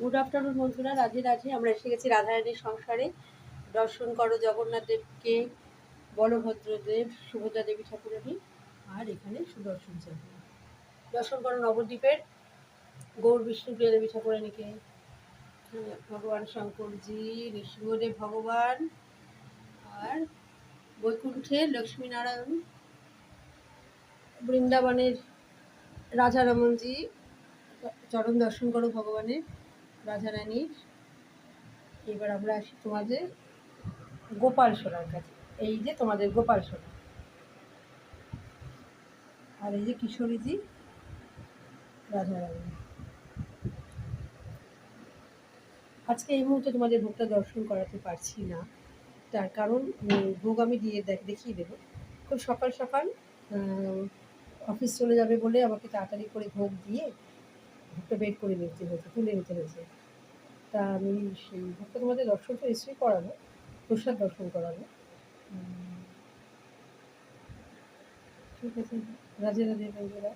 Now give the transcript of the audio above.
Good afternoon বন্ধুরা, রাধে রাধে। আমরা এসে গেছি রাধারানীর সংসারে। দর্শন করো জগন্নাথ দেবকে, বলভদ্রদেব, সুভদ্রা দেবী ঠাকুরানী, আর এখানে সুদর্শন চন্দ্র। দর্শন করো নবদ্বীপের গৌর বিষ্ণুপ্রিয়া দেবী ঠাকুরানীকে, ভগবান শঙ্করজি, নৃসিংহদেব ভগবান, আর বৈকুণ্ঠের লক্ষ্মীনারায়ণ, বৃন্দাবনের রাধারমণজি। চরণ দর্শন করো ভগবানের, রাধারানীর। এবার আমরা আসি তোমাদের গোপাল সোনার কাছে। এই যে তোমাদের গোপাল সোনা, আর এই যে কিশোরীজি রাধারানী। আজকে এই মুহূর্তে তোমাদের ভোগটা দর্শন করাতে পারছি না, তার কারণ ভোগ আমি দেখিয়ে দেবো। খুব সকাল সকাল অফিস চলে যাবে বলে আমাকে তাড়াতাড়ি করে ভোগ দিয়ে ভোগটা বের করে নিতে হয়েছে, তুলে নিতে হয়েছে। তা আমি সেই ভোগটা তোমাদের দর্শন তো নিশ্চয়ই করাবো, প্রসাদ দর্শন করাবো। ঠিক আছে, রাধে রাধে বন্ধুরা।